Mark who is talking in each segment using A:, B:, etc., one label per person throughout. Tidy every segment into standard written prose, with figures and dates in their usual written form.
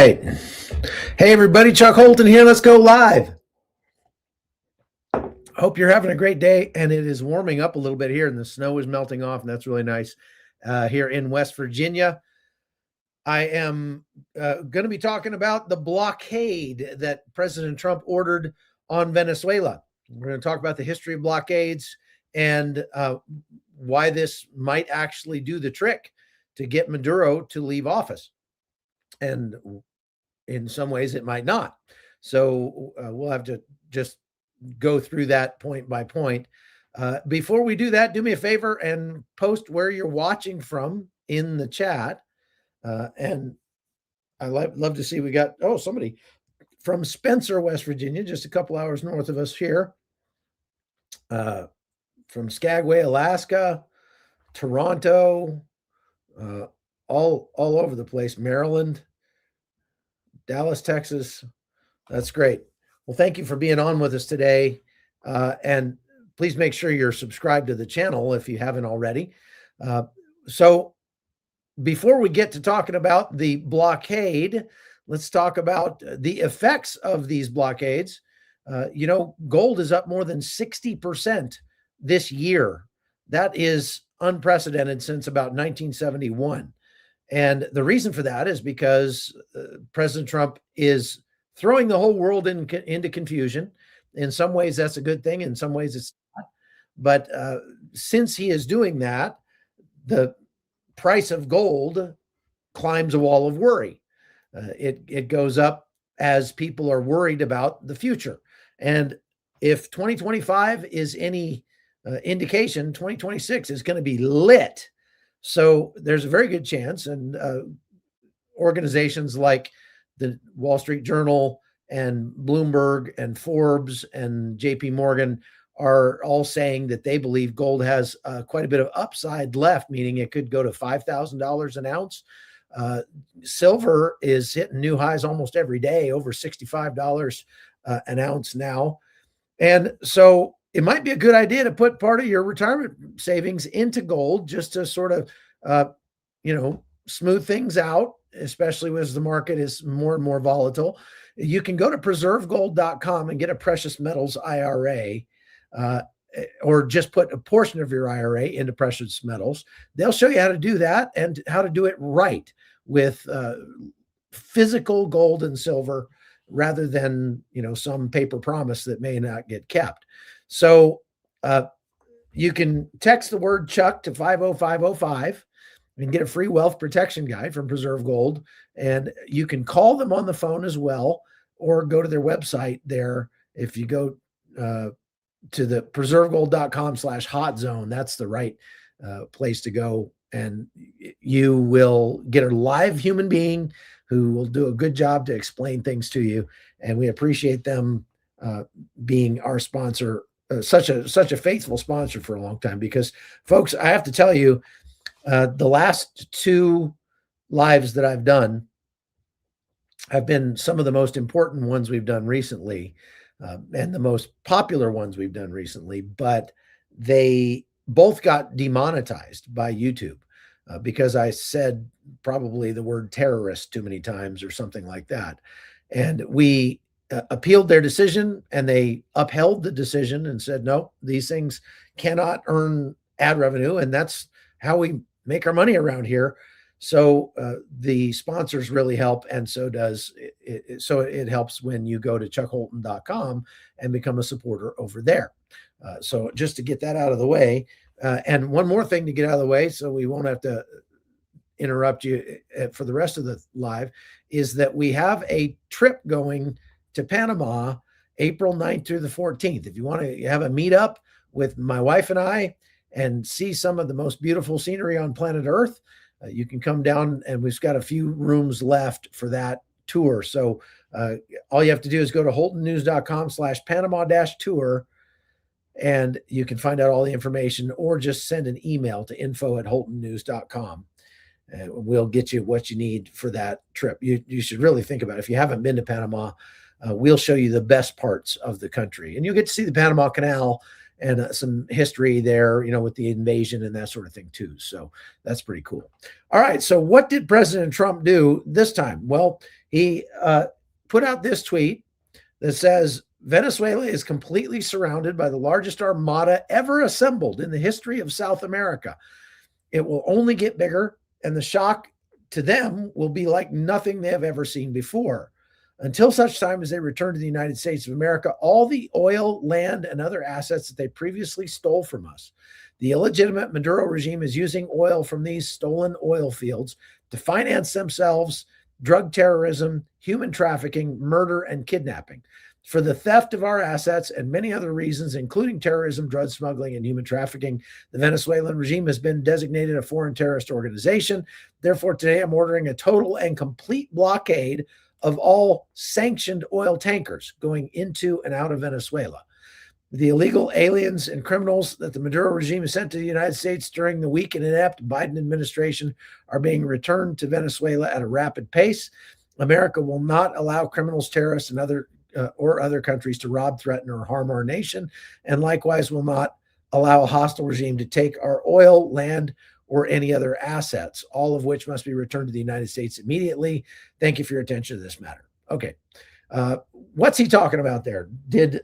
A: right. Hey, everybody. Chuck Holton here. Let's go live. Hope you're having a great day. And it is warming up a little bit here, and the snow is melting off, and that's really nice here in West Virginia. I am going to be talking about the blockade that President Trump ordered on Venezuela. We're going to talk about the history of blockades and why this might actually do the trick to get Maduro to leave office. And in some ways, it might not. So we'll have to just go through that point by point. Before we do that, do me a favor and post where you're watching from in the chat. And I love to see we got, somebody from Spencer, West Virginia, just a couple hours north of us here. From Skagway, Alaska, Toronto, all over the place, Maryland, Dallas, Texas. That's great. Well, thank you for being on with us today. And please make sure you're subscribed to the channel if you haven't already. So before we get to talking about the blockade, let's talk about the effects of these blockades. Gold is up more than 60% this year. That is unprecedented since about 1971. And the reason for that is because President Trump is throwing the whole world into confusion. In some ways, that's a good thing. In some ways, it's not. But since he is doing that, the price of gold climbs a wall of worry. It goes up as people are worried about the future. And if 2025 is any indication, 2026 is going to be lit. So there's a very good chance, and organizations like the Wall Street Journal and Bloomberg and Forbes and JP Morgan are all saying that they believe gold has quite a bit of upside left, meaning it could go to $5,000 an ounce. Silver is hitting new highs almost every day, over $65 an ounce now. And so it might be a good idea to put part of your retirement savings into gold just to sort of, smooth things out, especially as the market is more and more volatile. You can go to preservegold.com and get a precious metals IRA, or just put a portion of your IRA into precious metals. They'll show you how to do that and how to do it right with physical gold and silver rather than, some paper promise that may not get kept. So you can text the word Chuck to 50505 and get a free wealth protection guide from Preserve Gold. And you can call them on the phone as well, or go to their website there. If you go to the preservegold.com/hot zone, that's the right place to go. And you will get a live human being who will do a good job to explain things to you. And we appreciate them being our sponsor, such a faithful sponsor for a long time, because folks, I have to tell you, the last two lives that I've done have been some of the most important ones we've done recently, and the most popular ones we've done recently, but they both got demonetized by YouTube because I said probably the word terrorist too many times or something like that. And we appealed their decision, and they upheld the decision and said, no, these things cannot earn ad revenue. And that's how we make our money around here. So the sponsors really help. And so does it. So it helps when you go to chuckholton.com and become a supporter over there. So just to get that out of the way. And one more thing to get out of the way, so we won't have to interrupt you for the rest of the live, is that we have a trip going to Panama, April 9th through the 14th. If you want to have a meetup with my wife and I and see some of the most beautiful scenery on planet Earth, you can come down, and we've got a few rooms left for that tour. So all you have to do is go to holtonnews.com/Panama-tour, and you can find out all the information, or just send an email to info@holtonnews.com. And we'll get you what you need for that trip. You should really think about it. If you haven't been to Panama, we'll show you the best parts of the country, and you'll get to see the Panama Canal and some history there, with the invasion and that sort of thing too. So that's pretty cool. All right. So what did President Trump do this time? Well, He put out this tweet that says, Venezuela is completely surrounded by the largest armada ever assembled in the history of South America. It will only get bigger, and the shock to them will be like nothing they have ever seen before. Until such time as they return to the United States of America, all the oil, land, and other assets that they previously stole from us. The illegitimate Maduro regime is using oil from these stolen oil fields to finance themselves, drug terrorism, human trafficking, murder, and kidnapping. For the theft of our assets and many other reasons, including terrorism, drug smuggling, and human trafficking, the Venezuelan regime has been designated a foreign terrorist organization. Therefore, today I'm ordering a total and complete blockade of all sanctioned oil tankers going into and out of Venezuela. The illegal aliens and criminals that the Maduro regime has sent to the United States during the weak and inept Biden administration are being returned to Venezuela at a rapid pace. America will not allow criminals, terrorists, and other countries to rob, threaten, or harm our nation, and likewise will not allow a hostile regime to take our oil, land, or any other assets, all of which must be returned to the United States immediately. Thank you for your attention to this matter. Okay. What's he talking about there? Did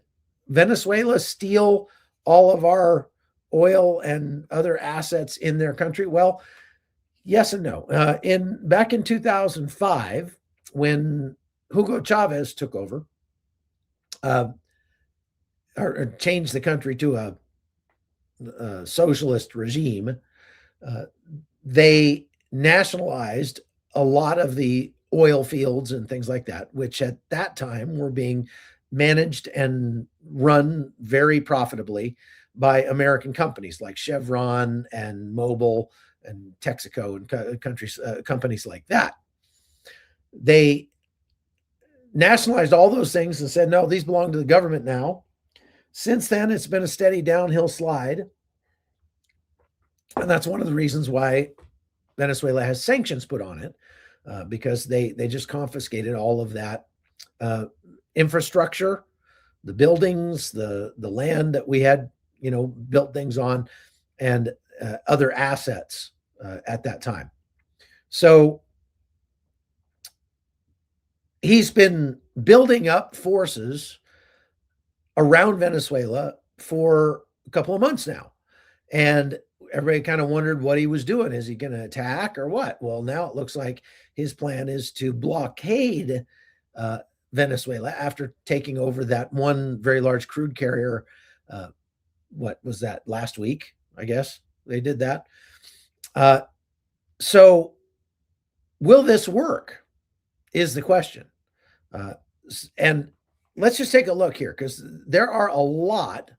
A: Venezuela steal all of our oil and other assets in their country? Well, yes and no. Back in 2005, when Hugo Chavez took over, or changed the country to a socialist regime, they nationalized a lot of the oil fields and things like that, which at that time were being managed and run very profitably by American companies like Chevron and Mobil and Texaco and companies like that. They nationalized all those things and said, no, these belong to the government now. Since then, it's been a steady downhill slide. And that's one of the reasons why Venezuela has sanctions put on it, because they just confiscated all of that infrastructure, the buildings, the land that we had, built things on, and other assets at that time. So he's been building up forces around Venezuela for a couple of months now. And everybody kind of wondered what he was doing. Is he going to attack or what? Well, now it looks like his plan is to blockade Venezuela after taking over that one very large crude carrier. What was that, last week? I guess they did that. So will this work is the question. And let's just take a look here, because there are a lot,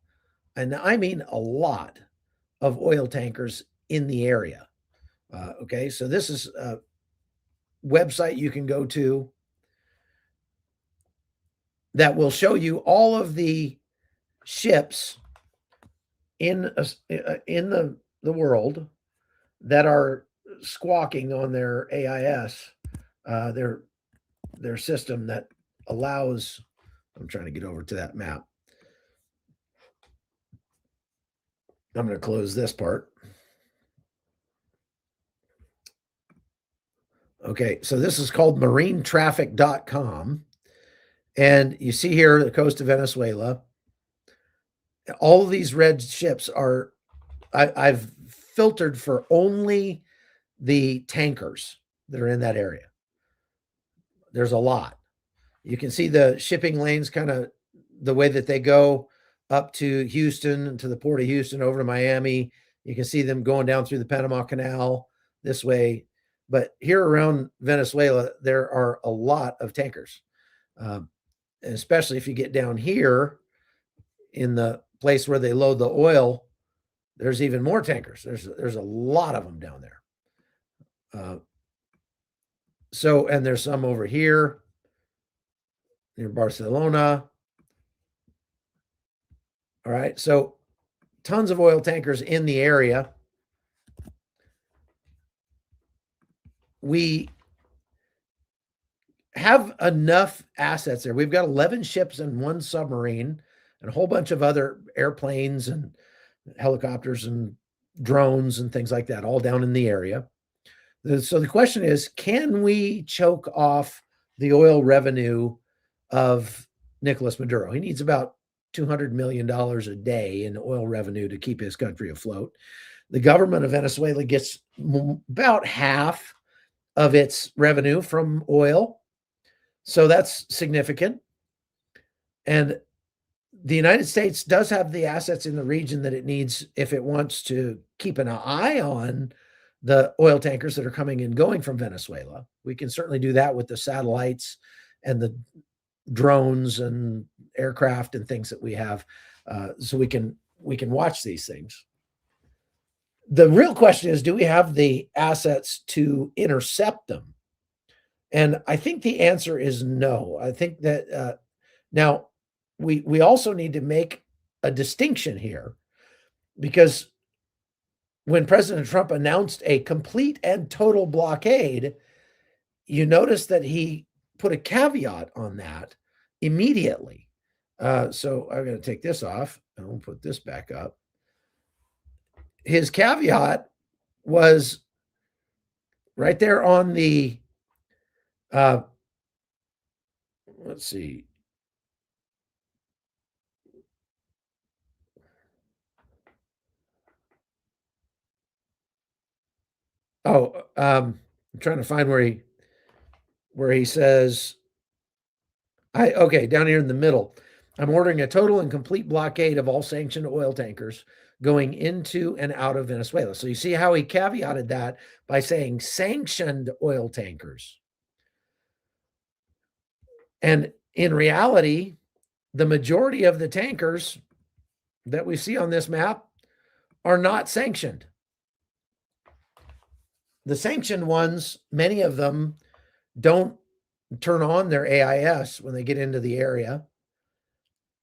A: and I mean a lot, of oil tankers in the area. Okay, so this is a website you can go to that will show you all of the ships in the world that are squawking on their AIS, their system that allows. I'm trying to get over to that map. I'm going to close this part. Okay, so this is called marinetraffic.com. And you see here the coast of Venezuela. All of these red ships are, I've filtered for only the tankers that are in that area. There's a lot. You can see the shipping lanes, kind of the way that they go up to Houston, to the port of Houston, over to Miami. You can see them going down through the Panama Canal this way. But here around Venezuela, there are a lot of tankers, especially if you get down here in the place where they load the oil. There's even more tankers. There's a lot of them down there. And there's some over here near Barcelona. All right, so tons of oil tankers in the area. We have enough assets there. We've got 11 ships and one submarine and a whole bunch of other airplanes and helicopters and drones and things like that, all down in the area. So the question is, can we choke off the oil revenue of Nicolás Maduro. He needs about $200 million a day in oil revenue to keep his country afloat. The government of Venezuela gets about half of its revenue from oil. So that's significant. And the United States does have the assets in the region that it needs if it wants to keep an eye on the oil tankers that are coming and going from Venezuela. We can certainly do that with the satellites and the drones and aircraft and things that we have, so we can watch these things. The real question is, do we have the assets to intercept them? And I think the answer is no. I think that now we also need to make a distinction here, because when President Trump announced a complete and total blockade, you notice that he put a caveat on that immediately. So I'm going to take this off and we'll put this back up. His caveat was right there on the, let's see. Oh, I'm trying to find where he says, okay, down here in the middle, I'm ordering a total and complete blockade of all sanctioned oil tankers going into and out of Venezuela. So you see how he caveated that by saying sanctioned oil tankers. And in reality, the majority of the tankers that we see on this map are not sanctioned. The sanctioned ones, many of them don't turn on their AIS when they get into the area.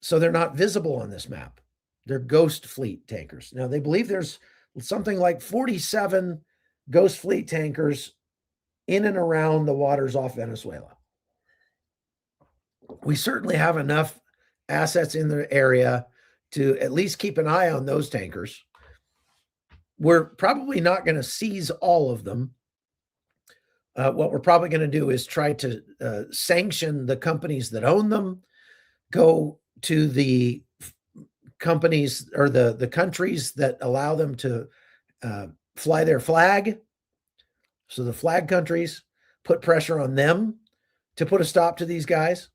A: So they're not visible on this map. They're ghost fleet tankers. Now, they believe there's something like 47 ghost fleet tankers in and around the waters off Venezuela. We certainly have enough assets in the area to at least keep an eye on those tankers. We're probably not going to seize all of them. What we're probably going to do is try to sanction the companies that own them, go to the companies or the countries that allow them to fly their flag. So the flag countries, put pressure on them to put a stop to these guys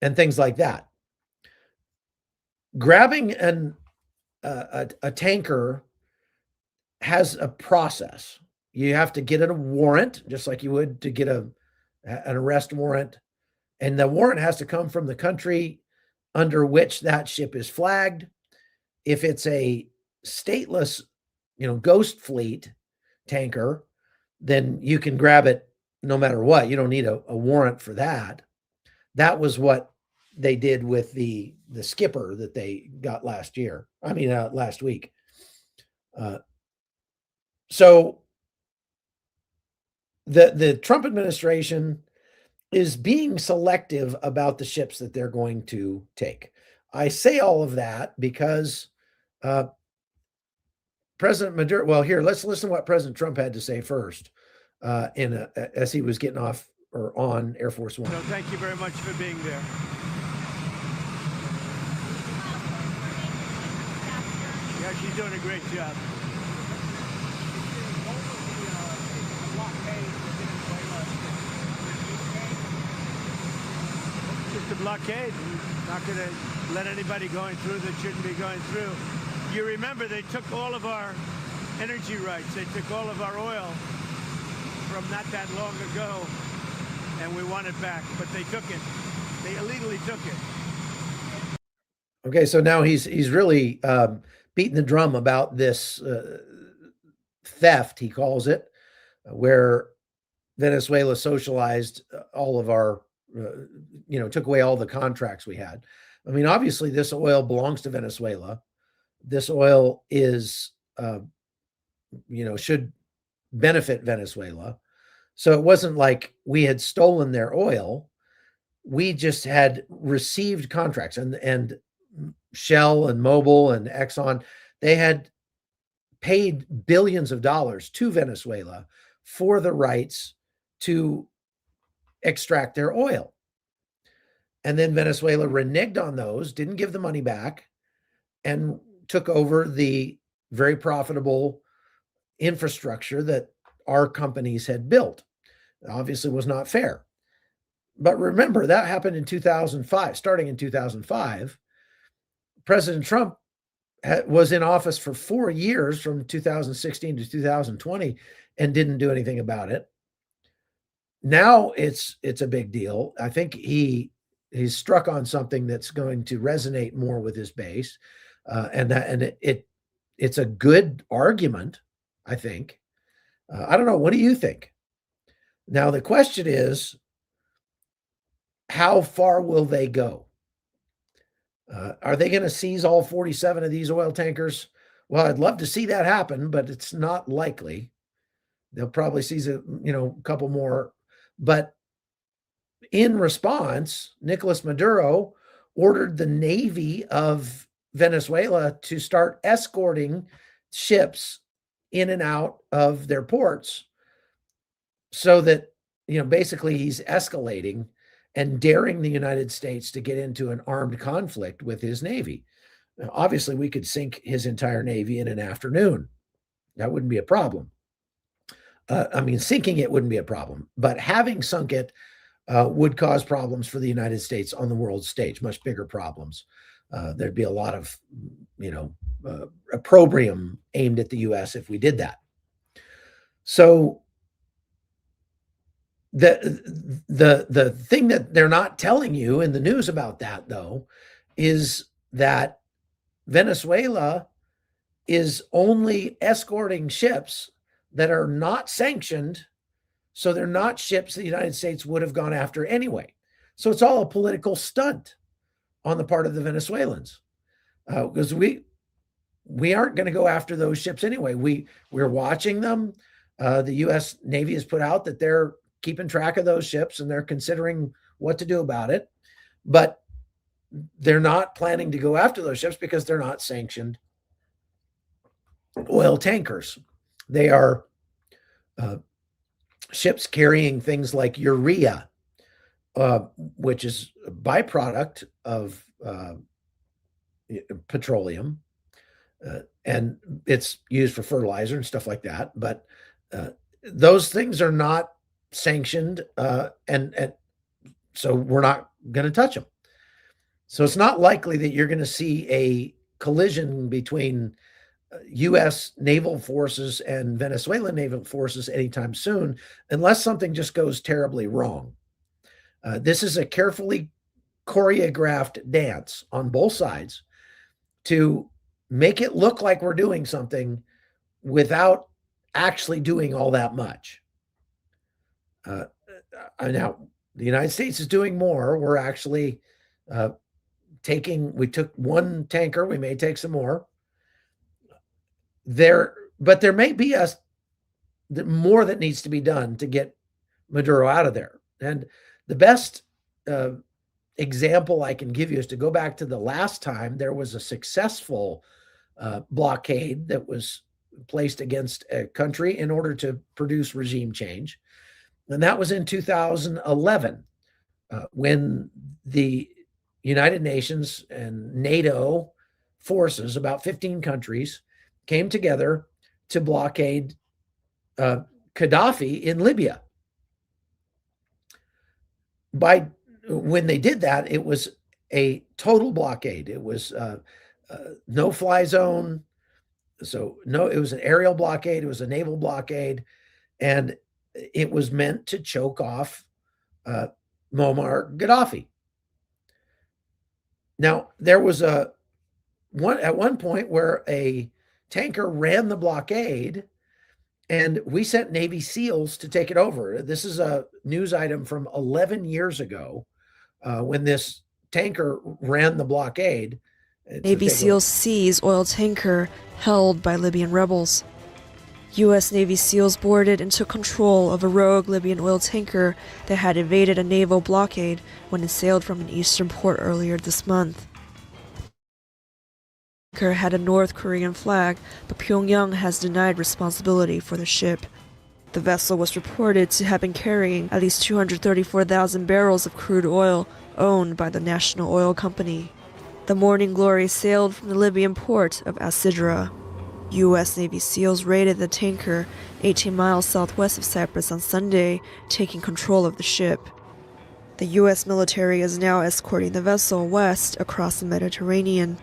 A: and things like that. Grabbing a tanker has a process. You have to get a warrant, just like you would to get an arrest warrant. And the warrant has to come from the country under which that ship is flagged. If it's a stateless, ghost fleet tanker, then you can grab it no matter what. You don't need a warrant for that. That was what they did with the skipper that they got last week. So the Trump administration is being selective about the ships that they're going to take. I say all of that because President Maduro, well, here, let's listen to what President Trump had to say first as he was getting off or on Air Force One.
B: So thank you very much for being there. Yeah, she's doing a great job. Just a blockade. Not going to let anybody going through that shouldn't be going through. You remember they took all of our energy rights. They took all of our oil from not that long ago, and we want it back. But they took it. They illegally took it.
A: Okay, so now he's really beating the drum about this theft, he calls it, where Venezuela socialized all of our, took away all the contracts we had. I mean, obviously, this oil belongs to Venezuela. This oil is, should benefit Venezuela. So it wasn't like we had stolen their oil. We just had received contracts, and Shell and Mobil and Exxon, they had paid billions of dollars to Venezuela for the rights to extract their oil. And then Venezuela reneged on those, didn't give the money back, and took over the very profitable infrastructure that our companies had built. It obviously was not fair. But remember, that happened in 2005. Starting in 2005, President Trump was in office for 4 years, from 2016 to 2020, and didn't do anything about it. Now it's a big deal. I think he's struck on something that's going to resonate more with his base, and it's a good argument, I think. I don't know. What do you think? Now the question is, how far will they go? Are they going to seize all 47 of these oil tankers? Well, I'd love to see that happen, but it's not likely. They'll probably seize a couple more. But in response, Nicolás Maduro ordered the Navy of Venezuela to start escorting ships in and out of their ports, so that, basically he's escalating and daring the United States to get into an armed conflict with his Navy. Now, obviously, we could sink his entire Navy in an afternoon. That wouldn't be a problem. Sinking it wouldn't be a problem, but having sunk it would cause problems for the United States on the world stage, much bigger problems. There'd be a lot of, opprobrium aimed at the U.S. if we did that. So the thing that they're not telling you in the news about that, though, is that Venezuela is only escorting ships that are not sanctioned. So they're not ships the United States would have gone after anyway. So it's all a political stunt on the part of the Venezuelans, because we aren't going to go after those ships anyway. We're watching them. The U.S. Navy has put out that they're keeping track of those ships and they're considering what to do about it. But they're not planning to go after those ships because they're not sanctioned oil tankers. They are ships carrying things like urea, which is a byproduct of petroleum, and it's used for fertilizer and stuff like that. But those things are not sanctioned, and so we're not going to touch them. So it's not likely that you're going to see a collision between U.S. naval forces and Venezuelan naval forces anytime soon, unless something just goes terribly wrong. This is a carefully choreographed dance on both sides to make it look like we're doing something without actually doing all that much. Now, the United States is doing more. We're actually we took one tanker. We may take some more. But there may be more that needs to be done to get Maduro out of there. And the best example I can give you is to go back to the last time there was a successful blockade that was placed against a country in order to produce regime change. And that was in 2011, when the United Nations and NATO forces, about 15 countries, came together to blockade Gaddafi in Libya. When they did that, it was a total blockade. It was no fly zone. So it was an aerial blockade. It was a naval blockade. And it was meant to choke off Muammar Gaddafi. Now, there was at one point where a tanker ran the blockade, and we sent Navy SEALs to take it over. This is a news item from 11 years ago, when this tanker ran the blockade.
C: Navy SEALs seize oil tanker held by Libyan rebels. U.S. Navy SEALs boarded and took control of a rogue Libyan oil tanker that had evaded a naval blockade when it sailed from an eastern port earlier this month. The tanker had a North Korean flag, but Pyongyang has denied responsibility for the ship. The vessel was reported to have been carrying at least 234,000 barrels of crude oil owned by the national oil company. The Morning Glory sailed from the Libyan port of Asidra. U.S. Navy SEALs raided the tanker 18 miles southwest of Cyprus on Sunday, taking control of the ship. The U.S. military is now escorting the vessel west across the Mediterranean.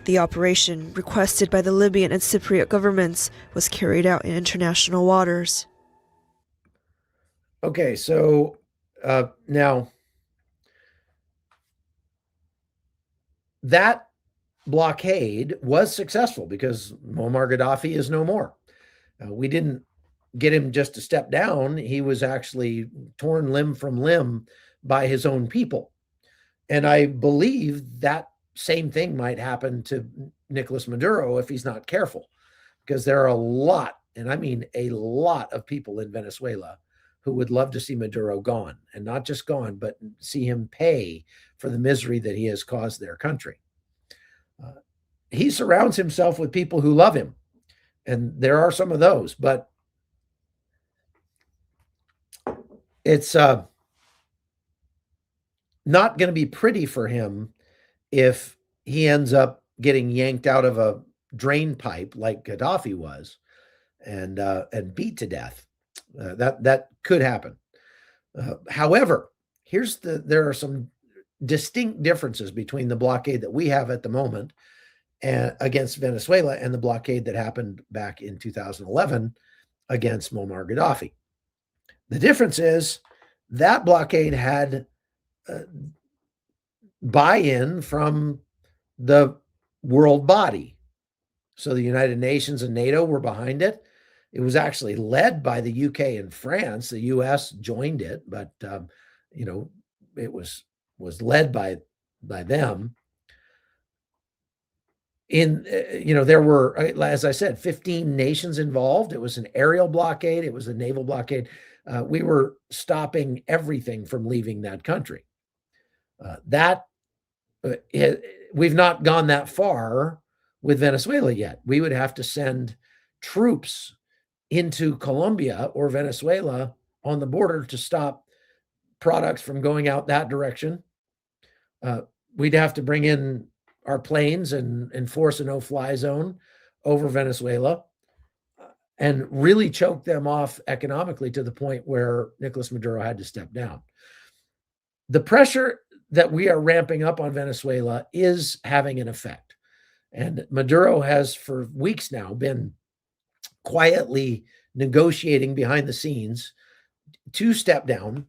C: The operation, requested by the Libyan and Cypriot governments, was carried out in international waters.
A: Okay, so now that blockade was successful because Muammar Gaddafi is no more. We didn't get him just to step down. He was actually torn limb from limb by his own people. And I believe that same thing might happen to Nicolás Maduro if he's not careful, because there are a lot, and I mean a lot of people in Venezuela who would love to see Maduro gone, and not just gone, but see him pay for the misery that he has caused their country. He surrounds himself with people who love him, and there are some of those, but it's not going to be pretty for him if he ends up getting yanked out of a drain pipe like Gaddafi was and beat to death. That could happen. However, there are some distinct differences between the blockade that we have at the moment against Venezuela and the blockade that happened back in 2011 against Muammar Gaddafi. The difference is that blockade had buy-in from the world body. So the United Nations and NATO were behind it. It was actually led by the UK and France. The US joined it, but it was led by them. There were, as I said, 15 nations involved. It was an aerial blockade. It was a naval blockade. We were stopping everything from leaving that country. We've not gone that far with Venezuela yet. We would have to send troops into Colombia or Venezuela on the border to stop products from going out that direction. We'd have to bring in our planes and enforce a no-fly zone over Venezuela and really choke them off economically to the point where Nicolás Maduro had to step down. The pressure that we are ramping up on Venezuela is having an effect. And Maduro has for weeks now been quietly negotiating behind the scenes to step down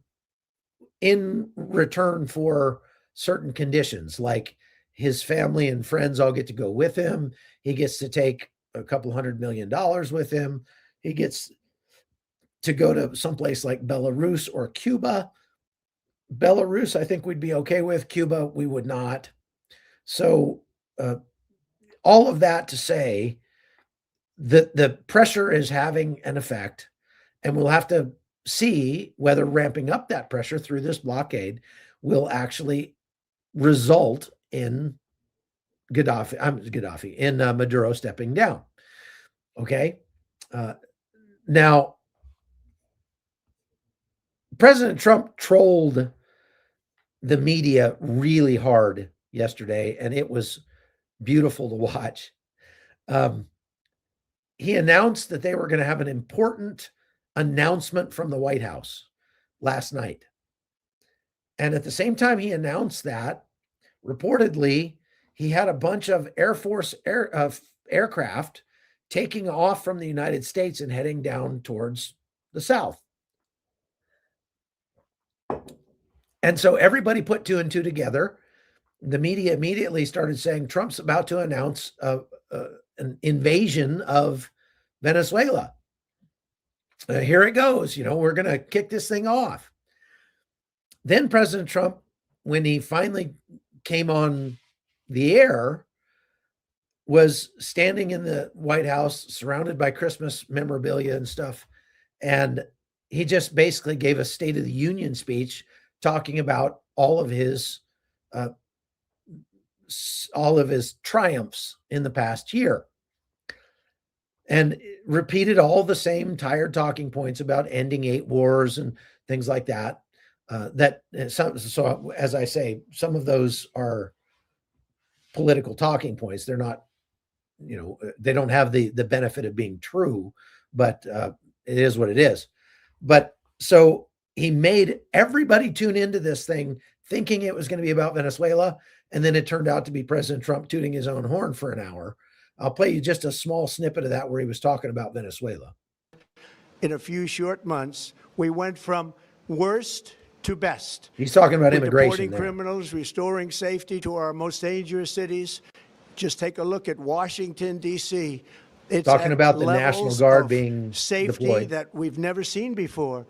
A: in return for certain conditions, like his family and friends all get to go with him. He gets to take a couple $100 million with him. He gets to go to someplace like Belarus or Cuba. Belarus, I think we'd be okay with. Cuba, we would not. So all of that to say that the pressure is having an effect, and we'll have to see whether ramping up that pressure through this blockade will actually result in Maduro stepping down. Okay. Now, President Trump trolled the media really hard yesterday, and it was beautiful to watch. He announced that they were going to have an important announcement from the White House last night. And at the same time he announced that, reportedly, he had a bunch of Air Force aircraft taking off from the United States and heading down towards the South. And so everybody put two and two together. The media immediately started saying Trump's about to announce an invasion of Venezuela. Here it goes. We're going to kick this thing off. Then President Trump, when he finally came on the air, was standing in the White House surrounded by Christmas memorabilia and stuff. And he just basically gave a State of the Union speech talking about all of his triumphs in the past year. and repeated all the same tired talking points about ending 8 wars and things like that. So as I say, some of those are political talking points. They're not, they don't have the benefit of being true, but it is what it is. But so he made everybody tune into this thing thinking it was going to be about Venezuela, and then it turned out to be President Trump tooting his own horn for an hour. I'll play you just a small snippet of that where he was talking about Venezuela.
B: In a few short months, we went from worst to best.
A: He's talking about immigration.
B: Deporting criminals, restoring safety to our most dangerous cities. Just take a look at Washington, D.C. It's
A: talking about the National Guard being
B: safety
A: deployed
B: that we've never seen before.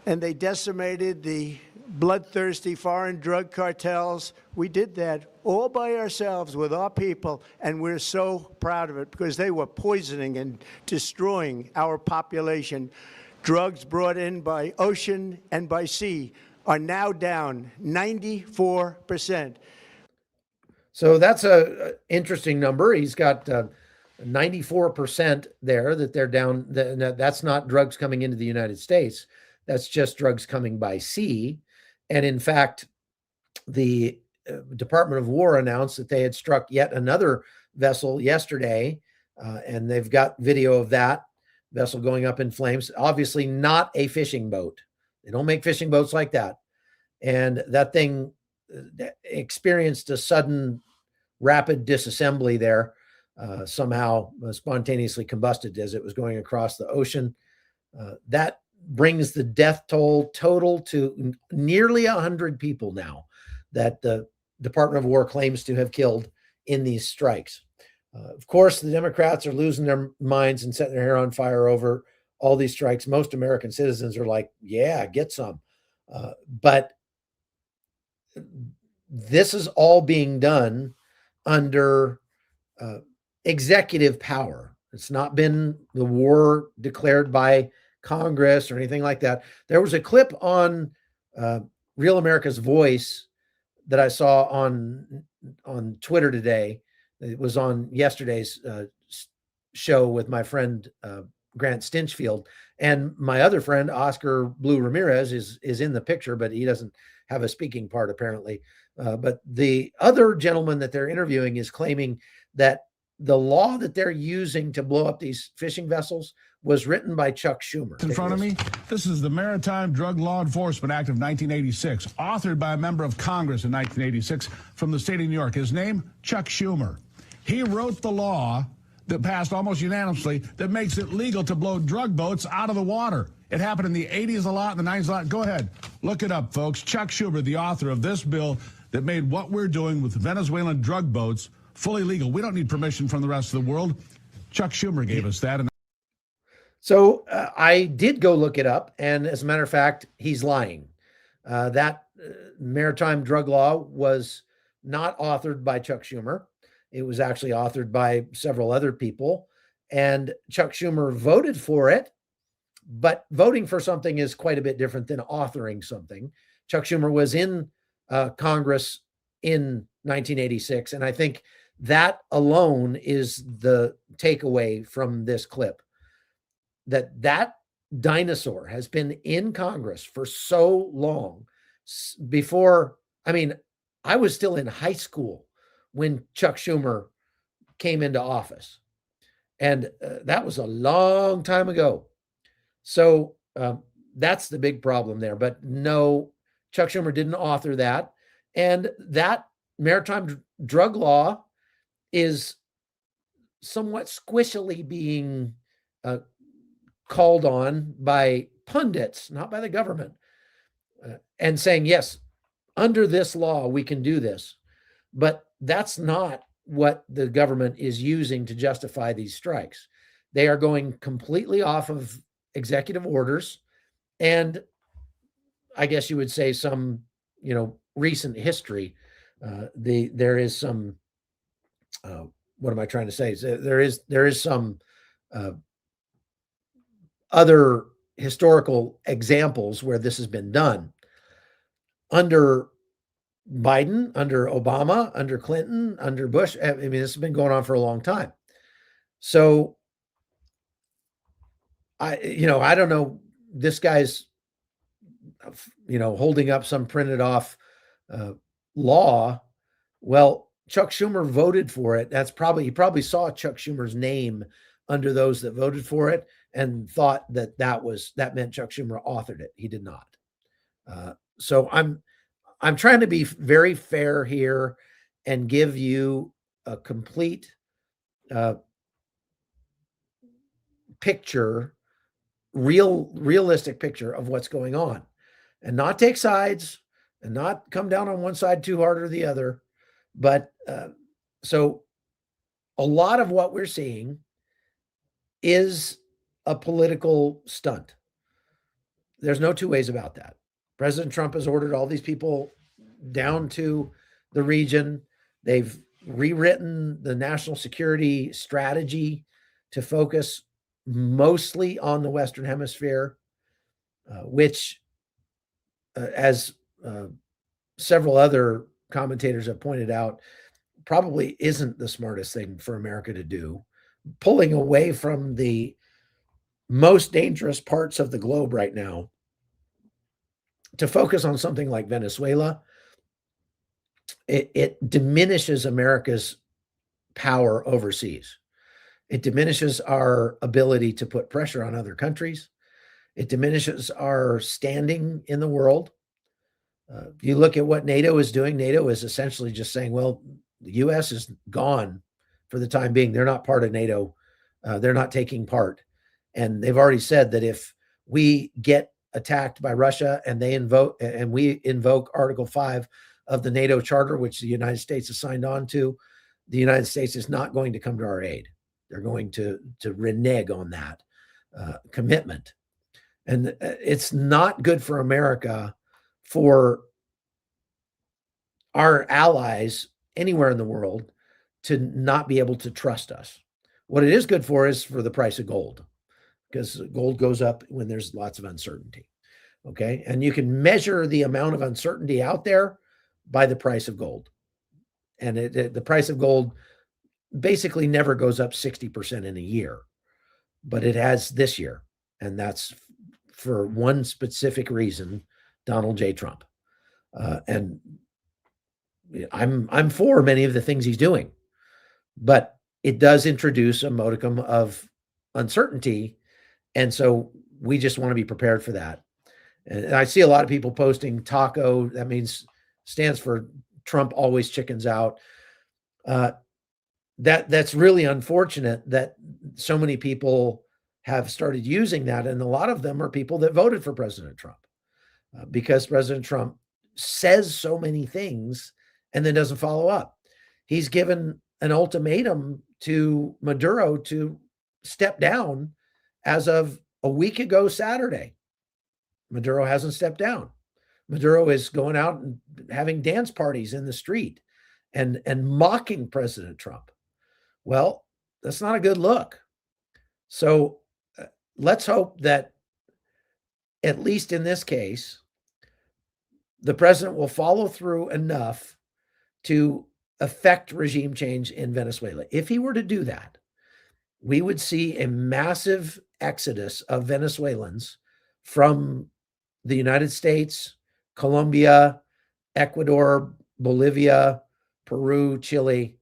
B: And they decimated the bloodthirsty foreign drug cartels. We did that all by ourselves with our people, and we're so proud of it because they were poisoning and destroying our population. Drugs brought in by ocean and by sea are now down 94%.
A: So that's a interesting number. He's got 94% there that they're down. That's not drugs coming into the United States. That's just drugs coming by sea. And in fact, the Department of War announced that they had struck yet another vessel yesterday, and they've got video of that vessel going up in flames. Obviously not a fishing boat. They don't make fishing boats like that. And that thing experienced a sudden rapid disassembly there, somehow spontaneously combusted as it was going across the ocean. That brings the death total to nearly 100 people now that the Department of War claims to have killed in these strikes. Of course, the Democrats are losing their minds and setting their hair on fire over all these strikes. Most American citizens are like, yeah, get some. But this is all being done under executive power. It's not been the war declared by Congress or anything like that. There was a clip on Real America's Voice that I saw on Twitter today. It was on yesterday's show with my friend Grant Stinchfield, and my other friend Oscar Blue Ramirez is in the picture, but he doesn't have a speaking part apparently. But the other gentleman that they're interviewing is claiming that the law that they're using to blow up these fishing vessels was written by Chuck Schumer.
D: In front of me, this is the Maritime Drug Law Enforcement Act of 1986, authored by a member of Congress in 1986 from the state of New York. His name, Chuck Schumer. He wrote the law that passed almost unanimously that makes it legal to blow drug boats out of the water. It happened in the 80s a lot, in the 90s a lot. Go ahead, look it up, folks. Chuck Schumer, the author of this bill that made what we're doing with Venezuelan drug boats fully legal. We don't need permission from the rest of the world. Chuck Schumer gave us that.
A: So I did go look it up, and as a matter of fact, he's lying. That maritime drug law was not authored by Chuck Schumer. It was actually authored by several other people, and Chuck Schumer voted for it, but voting for something is quite a bit different than authoring something. Chuck Schumer was in Congress in 1986, and I think that alone is the takeaway from this clip. That dinosaur has been in Congress for so long. Before, I mean, I was still in high school when Chuck Schumer came into office, and that was a long time ago. So that's the big problem there. But no, Chuck Schumer didn't author that, and that maritime drug law is somewhat squishily being called on by pundits, not by the government, and saying, yes, under this law, we can do this. But that's not what the government is using to justify these strikes. They are going completely off of executive orders, and I guess you would say some, recent history. There is some, what am I trying to say? There is some other historical examples where this has been done. Under Biden, under Obama, under Clinton, under Bush. I mean, this has been going on for a long time. So I don't know. This guy's, holding up some printed off law. Well, Chuck Schumer voted for it. He probably saw Chuck Schumer's name under those that voted for it and thought that meant Chuck Schumer authored it. He did not. So I'm trying to be very fair here and give you a complete picture, realistic picture of what's going on, and not take sides and not come down on one side too hard or the other. But so a lot of what we're seeing is a political stunt. There's no two ways about that. President Trump has ordered all these people down to the region. They've rewritten the national security strategy to focus mostly on the Western Hemisphere, which, as several other commentators have pointed out, probably isn't the smartest thing for America to do. Pulling away from the most dangerous parts of the globe right now to focus on something like Venezuela, it diminishes America's power overseas. It diminishes our ability to put pressure on other countries. It diminishes our standing in the world. If you look at what NATO is doing, NATO is essentially just saying, well, the U.S. is gone for the time being. They're not part of NATO. They're not taking part. And they've already said that if we get attacked by Russia and we invoke Article 5 of the NATO Charter, which the United States has signed on to, the United States is not going to come to our aid. They're going to renege on that commitment. And it's not good for America, for our allies anywhere in the world, to not be able to trust us. What it is good for is for the price of gold, because gold goes up when there's lots of uncertainty. Okay. And you can measure the amount of uncertainty out there by the price of gold. And the price of gold basically never goes up 60% in a year, but it has this year. And that's for one specific reason, Donald J. Trump. And I'm for many of the things he's doing, but it does introduce a modicum of uncertainty. And so we just want to be prepared for that. And I see a lot of people posting TACO. That stands for Trump always chickens out. That's really unfortunate that so many people have started using that. And a lot of them are people that voted for President Trump, because President Trump says so many things and then doesn't follow up. He's given an ultimatum to Maduro to step down as of a week ago Saturday. Maduro hasn't stepped down. Maduro is going out and having dance parties in the street and mocking President Trump. Well, that's not a good look. So let's hope that, at least in this case, the president will follow through enough to affect regime change in Venezuela. If he were to do that, we would see a massive exodus of Venezuelans from the United States, Colombia, Ecuador, Bolivia, Peru, Chile,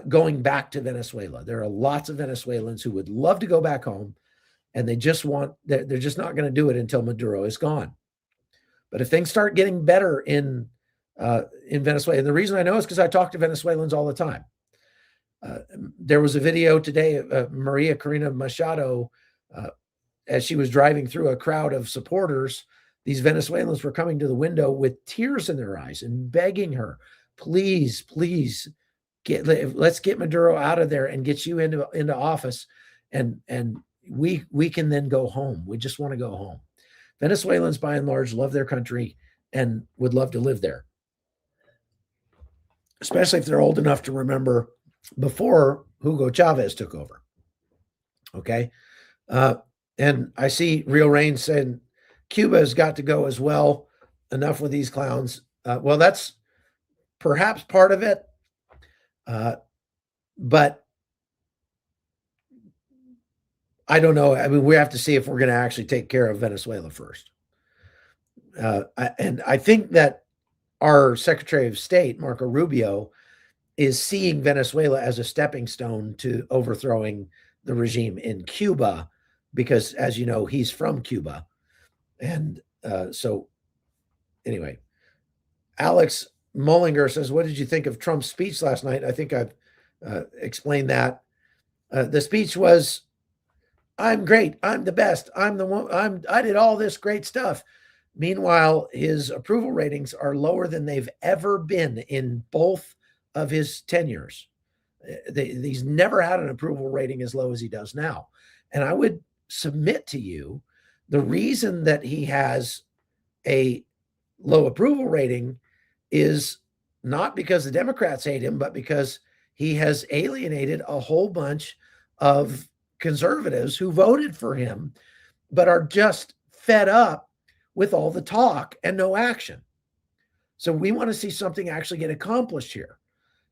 A: going back to Venezuela. There are lots of Venezuelans who would love to go back home, and they're just not going to do it until Maduro is gone. But if things start getting better in Venezuela, and the reason I know is because I talk to Venezuelans all the time. There was a video today of Maria Corina Machado, as she was driving through a crowd of supporters. These Venezuelans were coming to the window with tears in their eyes and begging her, please, please, let's get Maduro out of there and get you into office, and we can then go home. We just want to go home. Venezuelans, by and large, love their country and would love to live there, especially if they're old enough to remember before Hugo Chavez took over. Okay. And I see Real Rain saying Cuba has got to go as well. Enough with these clowns. Well, that's perhaps part of it. But I don't know. I mean, we have to see if we're going to actually take care of Venezuela first. And I think that our Secretary of State, Marco Rubio, is seeing Venezuela as a stepping stone to overthrowing the regime in Cuba, because, as you know, he's from Cuba. And so, anyway, Alex Mullinger says, what did you think of Trump's speech last night? I think I've explained that. The speech was, I'm great. I'm the best. I'm the one. I did all this great stuff. Meanwhile, his approval ratings are lower than they've ever been in both of his tenures. He's never had an approval rating as low as he does now. And I would submit to you the reason that he has a low approval rating is not because the Democrats hate him, but because he has alienated a whole bunch of conservatives who voted for him, but are just fed up with all the talk and no action. So we want to see something actually get accomplished here.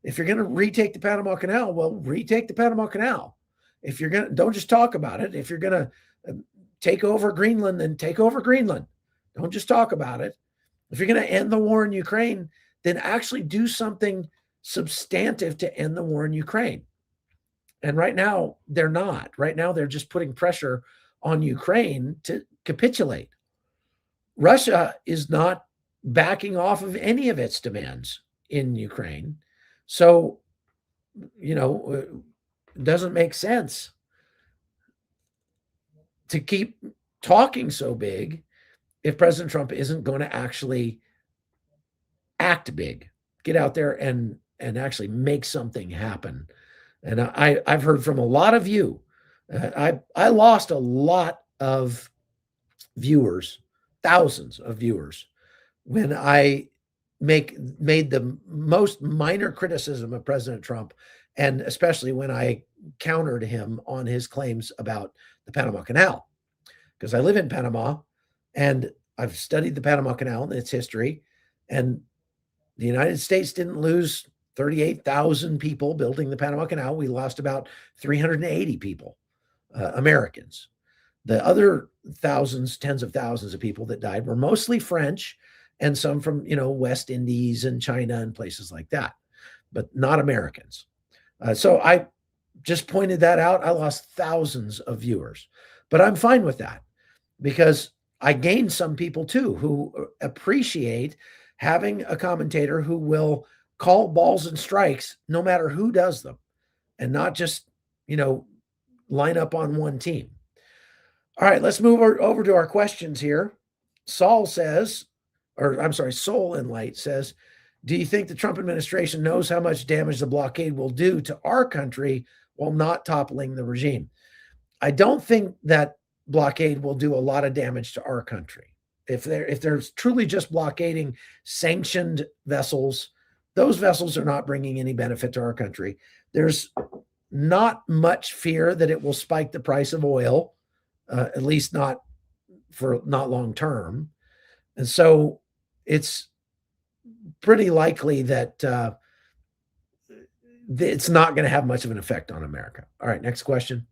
A: If you're going to retake the Panama Canal, well, retake the Panama Canal. If you're going to, don't just talk about it. If you're going to take over Greenland, then take over Greenland. Don't just talk about it. If you're going to end the war in Ukraine, then actually do something substantive to end the war in Ukraine. And right now, they're not. Right now, they're just putting pressure on Ukraine to capitulate. Russia is not backing off of any of its demands in Ukraine. So, you know, it doesn't make sense to keep talking so big if President Trump isn't going to actually act big, get out there and actually make something happen. And I've heard from a lot of you. I lost a lot of viewers, thousands of viewers, when I made the most minor criticism of President Trump, and especially when I countered him on his claims about the Panama Canal, because I live in Panama and I've studied the Panama Canal and its history, and the United States didn't lose 38,000 people building the Panama Canal. We lost about 380 people, Americans. The other thousands, tens of thousands of people that died were mostly French and some from, you know, West Indies and China and places like that, but not Americans. So I just pointed that out. I lost thousands of viewers, but I'm fine with that because I gained some people too who appreciate having a commentator who will call balls and strikes no matter who does them, and not just, you know, line up on one team. All right, let's move over to our questions here. Soul in Light says, do you think the Trump administration knows how much damage the blockade will do to our country while not toppling the regime? I don't think that blockade will do a lot of damage to our country. If there's truly just blockading sanctioned vessels, those vessels are not bringing any benefit to our country. There's not much fear that it will spike the price of oil, at least not long term. And so it's pretty likely that it's not going to have much of an effect on America. All right, next question.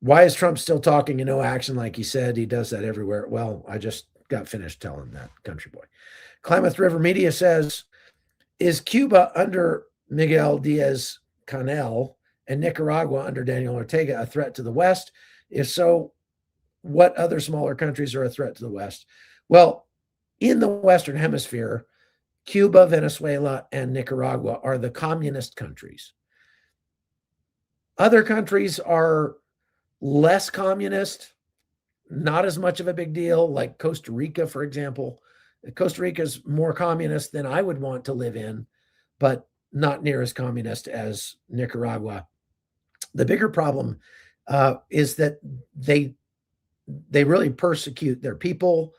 A: Why is Trump still talking and no action like he said? He does that everywhere. Well, I just got finished telling that, country boy. Klamath River Media says, is Cuba under Miguel Diaz-Canel and Nicaragua under Daniel Ortega a threat to the West? If so, what other smaller countries are a threat to the West? Well, in the Western Hemisphere, Cuba, Venezuela, and Nicaragua are the communist countries. Other countries are less communist, not as much of a big deal, like Costa Rica, for example. Costa Rica is more communist than I would want to live in, but not near as communist as Nicaragua. The bigger problem is that they really persecute their people.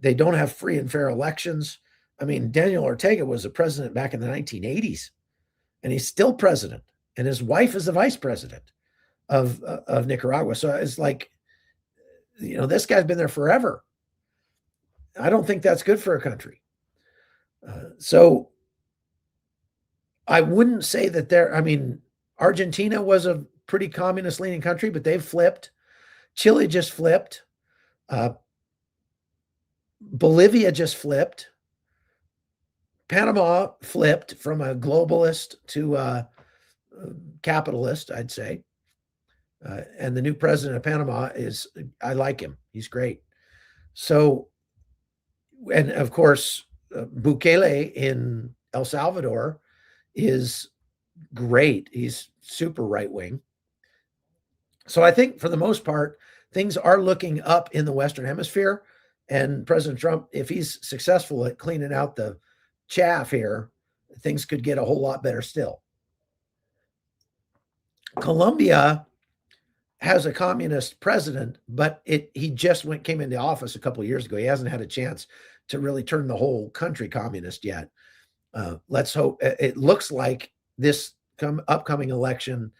A: They don't have free and fair elections. I mean, Daniel Ortega was a president back in the 1980s, and he's still president, and his wife is the vice president of Nicaragua. So it's like, you know, this guy's been there forever. I don't think that's good for a country. So I wouldn't say that Argentina was a pretty communist leaning country, but they've flipped. Chile just flipped. Bolivia just flipped. Panama flipped from a globalist to a capitalist, I'd say. And the new president of Panama I like him. He's great. So, and of course, Bukele in El Salvador is great. He's super right wing. So I think for the most part, things are looking up in the Western Hemisphere. And President Trump, if he's successful at cleaning out the chaff here, things could get a whole lot better still. Colombia has a communist president, but he just came into office a couple of years ago. He hasn't had a chance to really turn the whole country communist yet. Let's hope. It looks like this upcoming election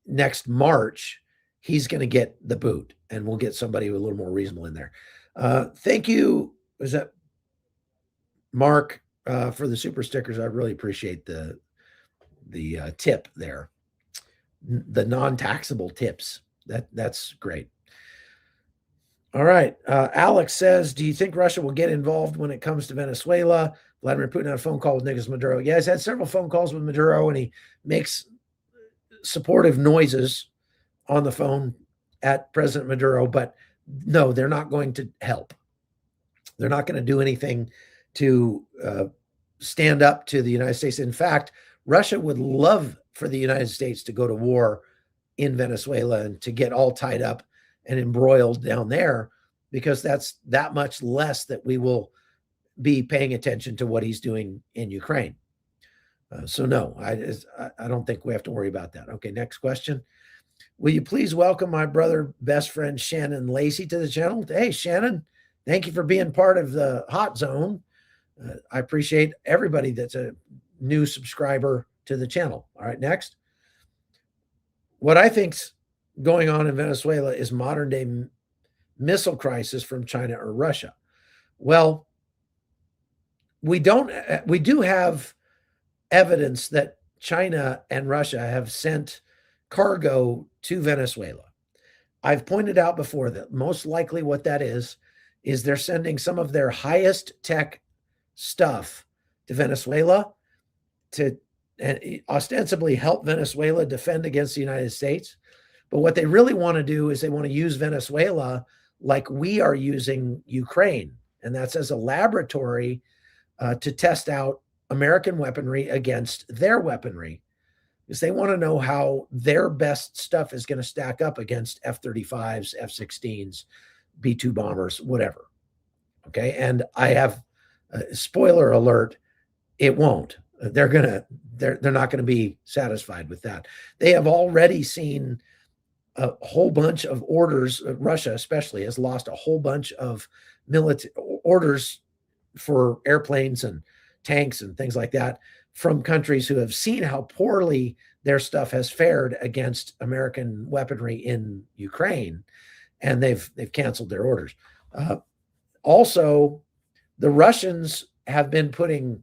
A: next March, he's going to get the boot, and we'll get somebody a little more reasonable in there. Thank you. Was that Mark for the super stickers? I really appreciate the tip there. The non-taxable tips. That's great. All right. Alex says, do you think Russia will get involved when it comes to Venezuela? Vladimir Putin had a phone call with Nicolás Maduro. Yeah, he's had several phone calls with Maduro, and he makes supportive noises on the phone at President Maduro, but no, they're not going to help. They're not going to do anything to stand up to the United States. In fact, Russia would love for the United States to go to war in Venezuela and to get all tied up and embroiled down there, because that's that much less that we will be paying attention to what he's doing in Ukraine. So no, I don't think we have to worry about that. Okay, next question. Will you please welcome my brother, best friend, Shannon Lacey to the channel? Hey, Shannon, thank you for being part of the hot zone. I appreciate everybody that's a new subscriber to the channel. All right, next. What I think's going on in Venezuela is modern day missile crisis from China or Russia. Well, we do have evidence that China and Russia have sent cargo to Venezuela. I've pointed out before that most likely what that is they're sending some of their highest tech stuff to Venezuela to ostensibly help Venezuela defend against the United States. But what they really want to do is they want to use Venezuela like we are using Ukraine. And that's as a laboratory to test out American weaponry against their weaponry, because they want to know how their best stuff is going to stack up against F-35s, F-16s, B-2 bombers, whatever. Okay. And I have spoiler alert. It won't. They're not going to be satisfied with that. They have already seen a whole bunch of orders. Russia especially has lost a whole bunch of military orders for airplanes and tanks and things like that from countries who have seen how poorly their stuff has fared against American weaponry in Ukraine, and they've canceled their orders. Also, the Russians have been putting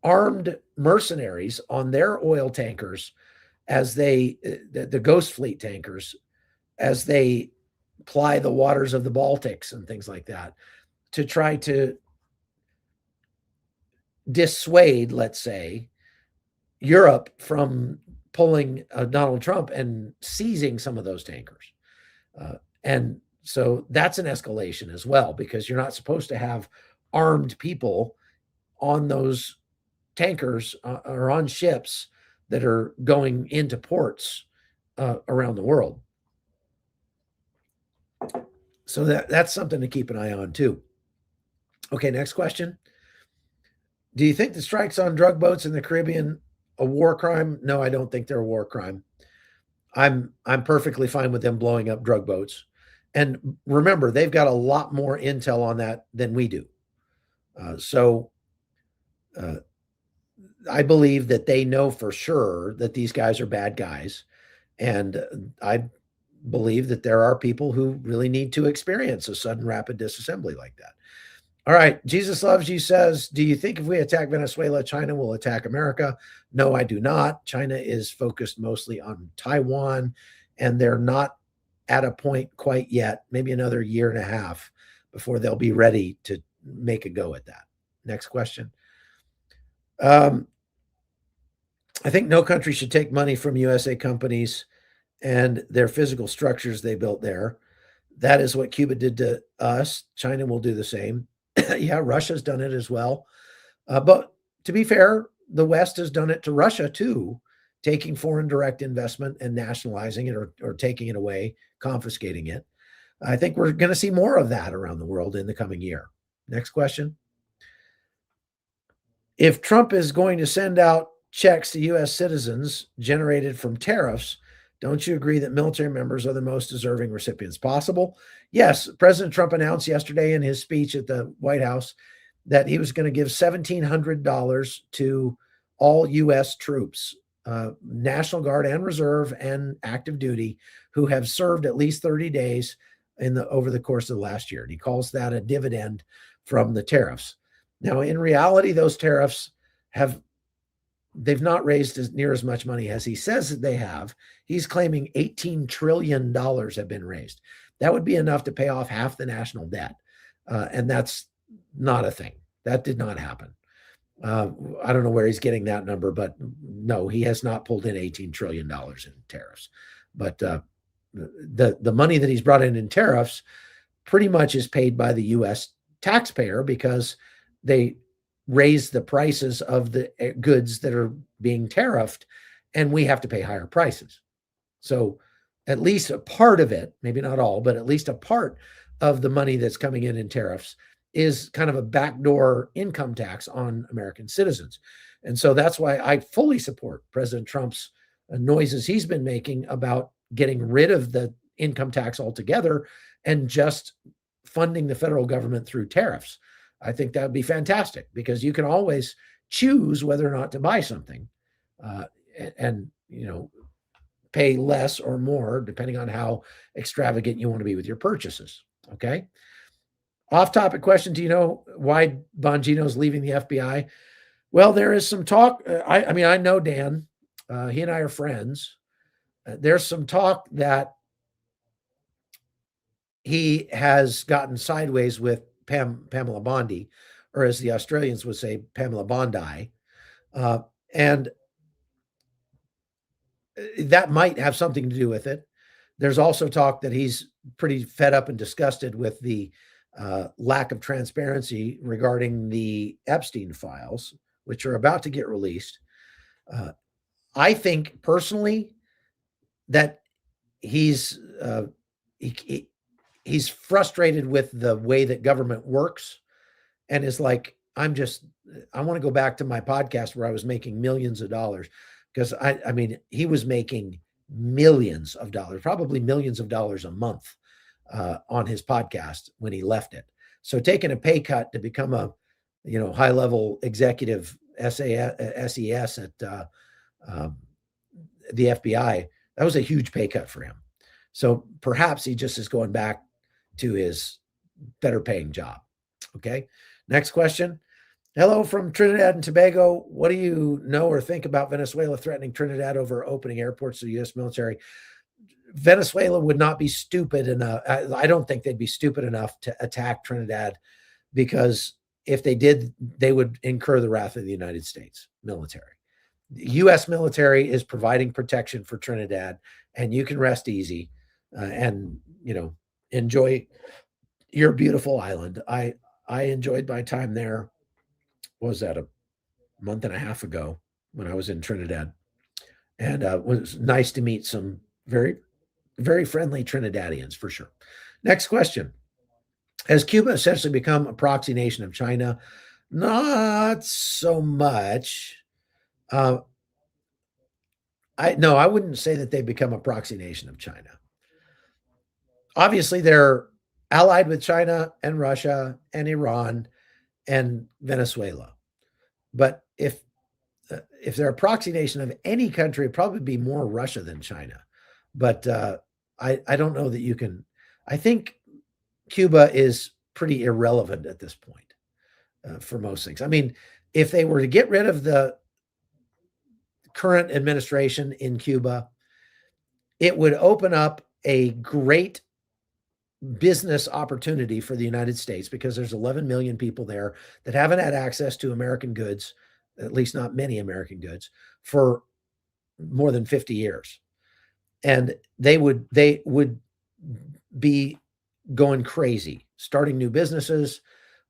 A: armed mercenaries on their oil tankers as the Ghost Fleet tankers, as they ply the waters of the Baltics and things like that, to try to dissuade, let's say, Europe from pulling Donald Trump and seizing some of those tankers. And so that's an escalation as well, because you're not supposed to have armed people on those tankers or on ships that are going into ports around the world. So that's something to keep an eye on too. Okay, next question. Do you think the strikes on drug boats in the Caribbean a war crime? No, I don't think they're a war crime. I'm perfectly fine with them blowing up drug boats. And remember, they've got a lot more intel on that than we do. So I believe that they know for sure that these guys are bad guys. And I believe that there are people who really need to experience a sudden rapid disassembly like that. All right. Jesus Loves You says, do you think if we attack Venezuela, China will attack America? No, I do not. China is focused mostly on Taiwan, and they're not at a point quite yet, maybe another year and a half before they'll be ready to make a go at that. Next question. I think no country should take money from USA companies and their physical structures they built there. That is what Cuba did to us. China will do the same. Yeah, Russia's done it as well. But to be fair, the West has done it to Russia too, taking foreign direct investment and nationalizing it or taking it away, confiscating it. I think we're going to see more of that around the world in the coming year. Next question. If Trump is going to send out checks to U.S. citizens generated from tariffs, don't you agree that military members are the most deserving recipients possible? Yes, President Trump announced yesterday in his speech at the White House that he was going to give $1,700 to all U.S. troops, National Guard and Reserve and active duty, who have served at least 30 days over the course of the last year. And he calls that a dividend from the tariffs. Now, in reality, those tariffs they've not raised near as much money as he says that they have. He's claiming $18 trillion have been raised. That would be enough to pay off half the national debt. And that's not a thing. That did not happen. I don't know where he's getting that number, but no, he has not pulled in $18 trillion in tariffs. But the money that he's brought in tariffs pretty much is paid by the U.S. taxpayer because they raise the prices of the goods that are being tariffed, and we have to pay higher prices. So at least a part of it, maybe not all, but at least a part of the money that's coming in tariffs is kind of a backdoor income tax on American citizens. And so that's why I fully support President Trump's noises he's been making about getting rid of the income tax altogether and just funding the federal government through tariffs. I think that would be fantastic because you can always choose whether or not to buy something and pay less or more depending on how extravagant you want to be with your purchases. Okay. Off-topic question. Do you know why Bongino's leaving the FBI? Well, there is some talk. I know Dan. He and I are friends. There's some talk that he has gotten sideways with Pamela Bondi, or as the Australians would say, Pamela Bondi. And that might have something to do with it. There's also talk that he's pretty fed up and disgusted with the lack of transparency regarding the Epstein files, which are about to get released. I think personally that he's frustrated with the way that government works and is like, I want to go back to my podcast where I was making millions of dollars because he was making millions of dollars, probably millions of dollars a month on his podcast when he left it. So taking a pay cut to become a, high-level executive SES at the FBI, that was a huge pay cut for him. So perhaps he just is going back to his better paying job. Okay. Next question. Hello from Trinidad and Tobago. What do you know or think about Venezuela threatening Trinidad over opening airports to the U.S. military? Venezuela would not be stupid enough. I don't think they'd be stupid enough to attack Trinidad because if they did, they would incur the wrath of the United States military. The U.S. military is providing protection for Trinidad, and you can rest easy and, enjoy your beautiful island. I enjoyed my time there. What was that, a month and a half ago when I was in Trinidad, and it was nice to meet some very, very friendly Trinidadians for sure. Next question. Has Cuba essentially become a proxy nation of China? Not so much. I wouldn't say that they've become a proxy nation of China. Obviously, they're allied with China and Russia and Iran and Venezuela. But if they're a proxy nation of any country, it'd probably be more Russia than China. But I don't know that you can. I think Cuba is pretty irrelevant at this point. for most things. I mean, if they were to get rid of the current administration in Cuba, it would open up a great business opportunity for the United States, because there's 11 million people there that haven't had access to American goods, at least not many American goods, for more than 50 years. And they would be going crazy, starting new businesses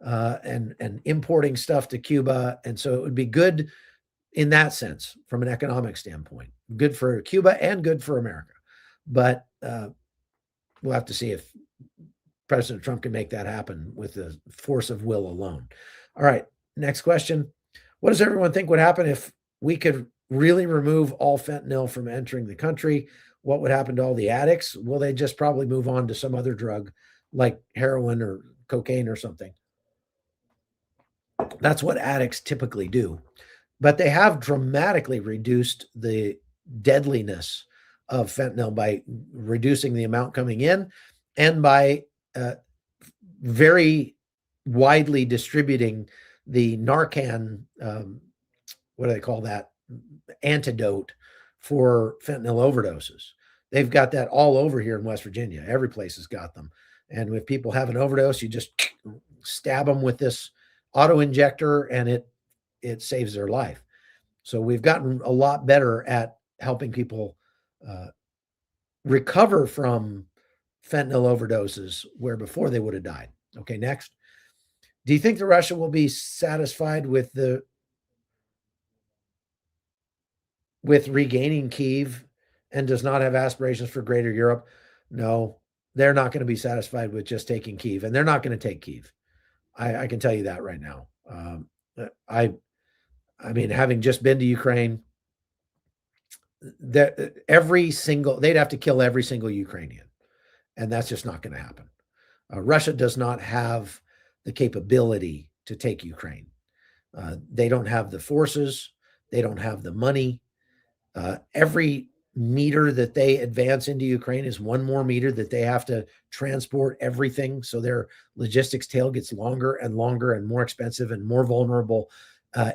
A: and importing stuff to Cuba. And so it would be good in that sense, from an economic standpoint, good for Cuba and good for America. But we'll have to see if President Trump can make that happen with the force of will alone. All right, next question. What does everyone think would happen if we could really remove all fentanyl from entering the country? What would happen to all the addicts? Will they just probably move on to some other drug like heroin or cocaine or something? That's what addicts typically do. But they have dramatically reduced the deadliness of fentanyl by reducing the amount coming in and by very widely distributing the Narcan, what do they call that, antidote for fentanyl overdoses. They've got that all over here in West Virginia. Every place has got them. And if people have an overdose, you just stab them with this auto injector and it saves their life. So we've gotten a lot better at helping people recover from fentanyl overdoses where before they would have died. Okay, next. Do you think that Russia will be satisfied with regaining Kyiv and does not have aspirations for greater Europe? No, they're not going to be satisfied with just taking Kyiv, and they're not going to take Kyiv. I can tell you that right now. I mean, having just been to Ukraine, they'd have to kill every single Ukrainian, and that's just not going to happen. Russia does not have the capability to take Ukraine. They don't have the forces. They don't have the money. Every meter that they advance into Ukraine is one more meter that they have to transport everything. So their logistics tail gets longer and longer and more expensive and more vulnerable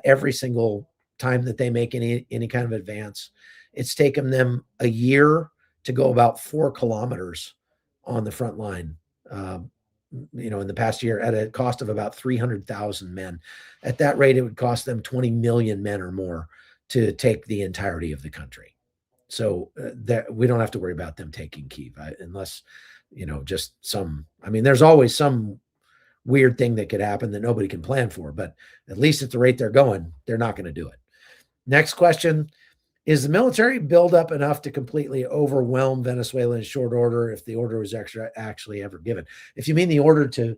A: every single time that they make any kind of advance. It's taken them a year to go about 4 kilometers on the front line, in the past year, at a cost of about 300,000 men. At that rate, it would cost them 20 million men or more to take the entirety of the country. So we don't have to worry about them taking Kyiv unless, just there's always some weird thing that could happen that nobody can plan for, but at least at the rate they're going, they're not going to do it. Next question. Is the military build up enough to completely overwhelm Venezuela in short order if the order was actually ever given? If you mean the order to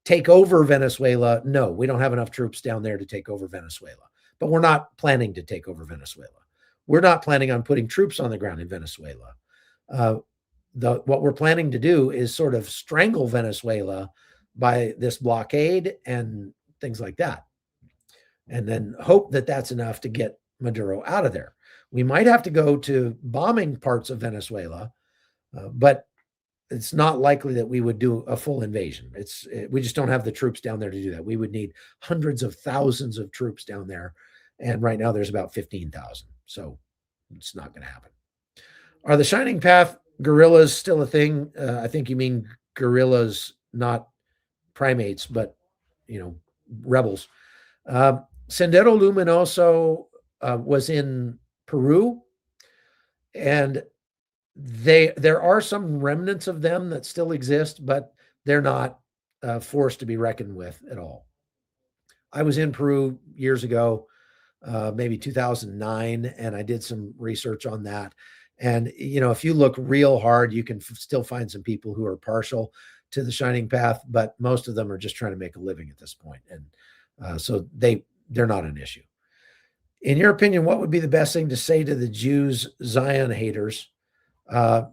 A: take over Venezuela, no, we don't have enough troops down there to take over Venezuela, but we're not planning to take over Venezuela. We're not planning on putting troops on the ground in Venezuela. What we're planning to do is sort of strangle Venezuela by this blockade and things like that, and then hope that that's enough to get Maduro out of there. We might have to go to bombing parts of Venezuela, but it's not likely that we would do a full invasion. We just don't have the troops down there to do that. We would need hundreds of thousands of troops down there, and right now there's about 15,000. So it's not going to happen. Are the Shining Path guerrillas still a thing? I think you mean guerrillas, not primates, but, rebels. Sendero Luminoso was in Peru, and there are some remnants of them that still exist, but they're not forced to be reckoned with at all. I was in Peru years ago, maybe 2009, and I did some research on that. And, if you look real hard, you can still find some people who are partial to the Shining Path, but most of them are just trying to make a living at this point. And so they're not an issue. In your opinion, what would be the best thing to say to the Jews, Zion haters? I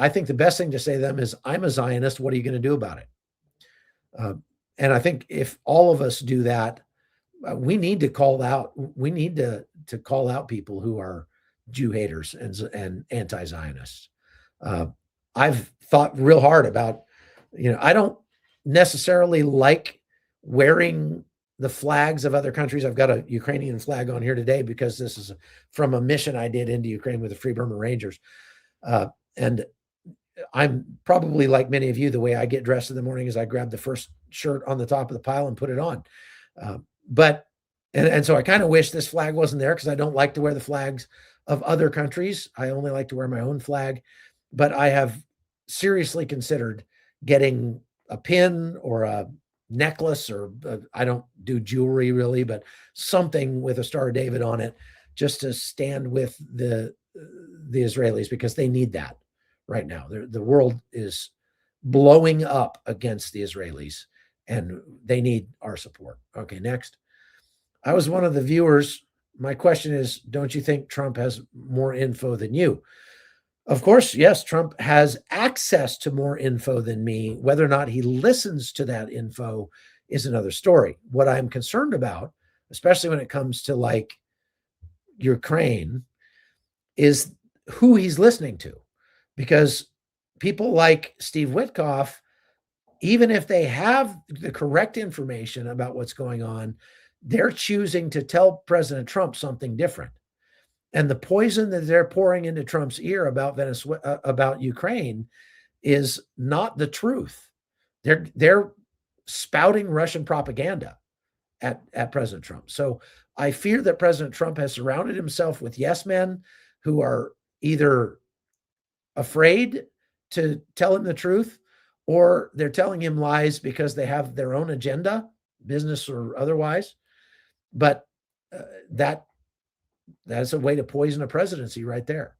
A: think the best thing to say to them is, I'm a Zionist. What are you going to do about it? And I think if all of us do that, we need to call out people who are Jew haters and anti-Zionists. I've thought real hard about, I don't necessarily like wearing the flags of other countries. I've got a Ukrainian flag on here today because this is from a mission I did into Ukraine with the Free Burma Rangers. And I'm probably like many of you, the way I get dressed in the morning is I grab the first shirt on the top of the pile and put it on. So I kind of wish this flag wasn't there because I don't like to wear the flags of other countries. I only like to wear my own flag. But I have seriously considered getting a pin or a necklace, or I don't do jewelry really, but something with a Star of David on it, just to stand with the Israelis, because they need that right now. The world is blowing up against the Israelis and they need our support. Okay, next. I was one of the viewers. My question is, don't you think Trump has more info than you? Of course, yes, Trump has access to more info than me. Whether or not he listens to that info is another story. What I'm concerned about, especially when it comes to like Ukraine, is who he's listening to. Because people like Steve Witkoff, even if they have the correct information about what's going on, they're choosing to tell President Trump something different. And the poison that they're pouring into Trump's ear about Venezuela, about Ukraine, is not the truth. They're spouting Russian propaganda at President Trump. So I fear that President Trump has surrounded himself with yes men who are either afraid to tell him the truth, or they're telling him lies because they have their own agenda, business or otherwise. But that's a way to poison a presidency right there.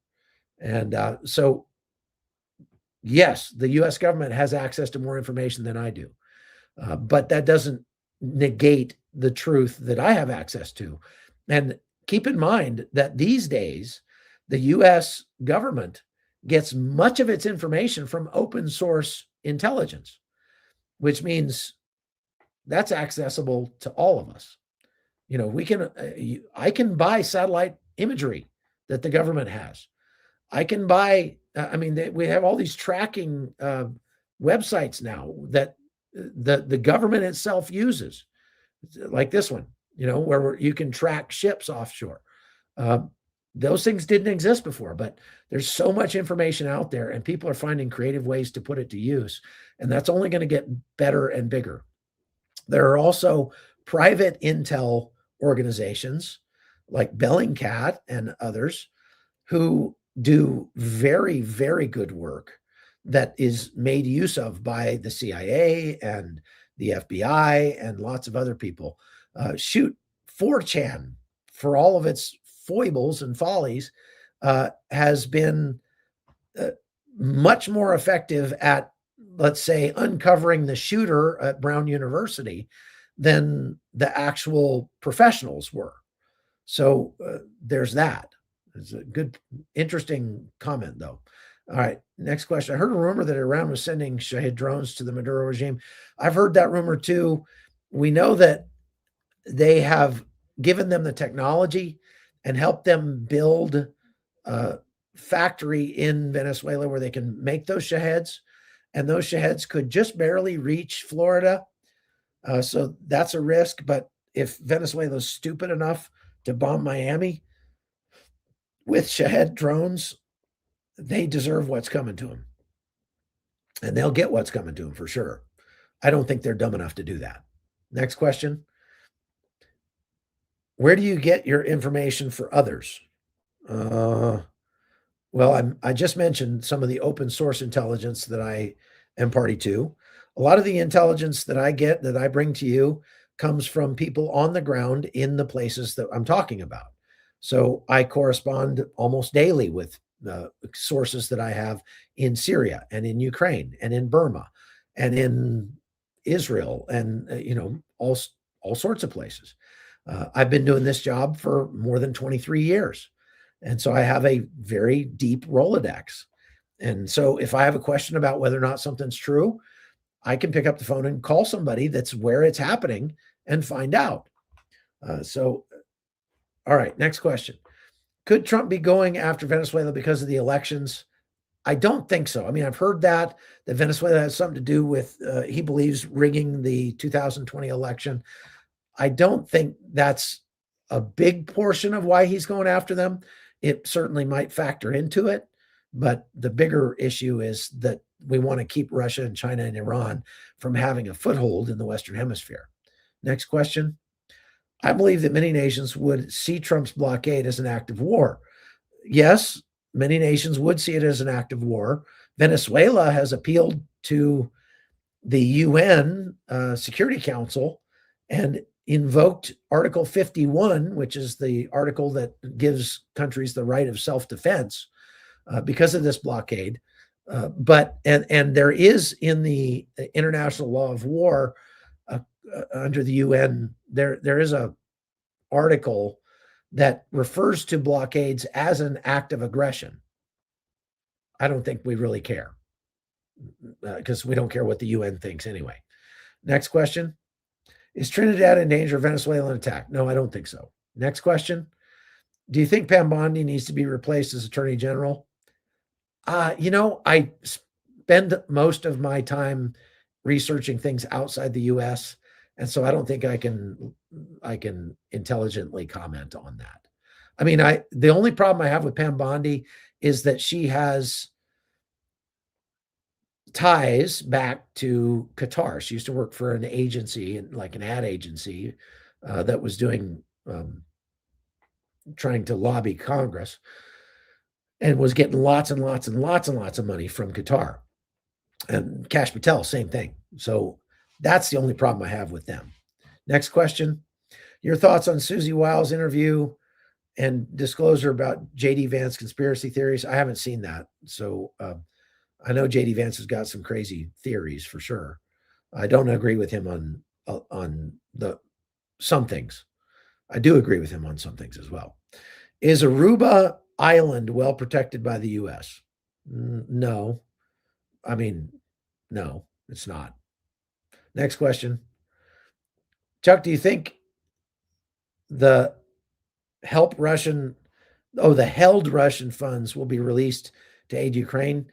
A: And so, yes, the U.S. government has access to more information than I do. But that doesn't negate the truth that I have access to. And keep in mind that these days, the U.S. government gets much of its information from open source intelligence, which means that's accessible to all of us. You know, I can buy satellite imagery that the government has. I can buy, we have all these tracking websites now that the government itself uses, like this one, where you can track ships offshore. Those things didn't exist before, but there's so much information out there and people are finding creative ways to put it to use. And that's only going to get better and bigger. There are also private intel organizations like Bellingcat and others who do very, very good work that is made use of by the CIA and the FBI and lots of other people. Shoot, 4chan, for all of its foibles and follies, has been much more effective at, let's say, uncovering the shooter at Brown University than the actual professionals were. So there's that. It's a good, interesting comment, though. All right, next question. I heard a rumor that Iran was sending Shahed drones to the Maduro regime. I've heard that rumor too. We know that they have given them the technology and helped them build a factory in Venezuela where they can make those Shaheds. And those Shaheds could just barely reach Florida. So that's a risk. But if Venezuela's stupid enough to bomb Miami with Shahed drones, they deserve what's coming to them. And they'll get what's coming to them for sure. I don't think they're dumb enough to do that. Next question. Where do you get your information for others? Well, I just mentioned some of the open source intelligence that I am party to. A lot of the intelligence that I get, that I bring to you, comes from people on the ground in the places that I'm talking about. So I correspond almost daily with the sources that I have in Syria and in Ukraine and in Burma and in Israel and, all sorts of places. I've been doing this job for more than 23 years. And so I have a very deep Rolodex. And so if I have a question about whether or not something's true, I can pick up the phone and call somebody that's where it's happening and find out. All right, next question. Could Trump be going after Venezuela because of the elections? I don't think so. I mean, I've heard that Venezuela has something to do with, he believes, rigging the 2020 election. I don't think that's a big portion of why he's going after them. It certainly might factor into it, but the bigger issue is that we want to keep Russia and China and Iran from having a foothold in the Western Hemisphere. Next question. I believe that many nations would see Trump's blockade as an act of war. Yes, many nations would see it as an act of war. Venezuela has appealed to the UN Security Council and invoked Article 51, which is the article that gives countries the right of self-defense because of this blockade. But there is in the international law of war under the UN, there is a article that refers to blockades as an act of aggression. I don't think we really care because we don't care what the UN thinks anyway. Next question. Is Trinidad in danger of Venezuelan attack? No, I don't think so. Next question. Do you think Pam Bondi needs to be replaced as Attorney General? I spend most of my time researching things outside the U.S., and so I don't think I can intelligently comment on that. I mean, the only problem I have with Pam Bondi is that she has ties back to Qatar. She used to work for an agency, like an ad agency, that was doing trying to lobby Congress, and was getting lots and lots and lots and lots of money from Qatar. And Kash Patel, same thing. So that's the only problem I have with them. Next question. Your thoughts on Susie Wiles' interview and disclosure about J.D. Vance conspiracy theories? I haven't seen that. So I know J.D. Vance has got some crazy theories for sure. I don't agree with him on some things. I do agree with him on some things as well. Is Aruba Island well protected by the U.S.? No. I mean, no, it's not. Next question. Chuck, do you think the held Russian funds will be released to aid Ukraine?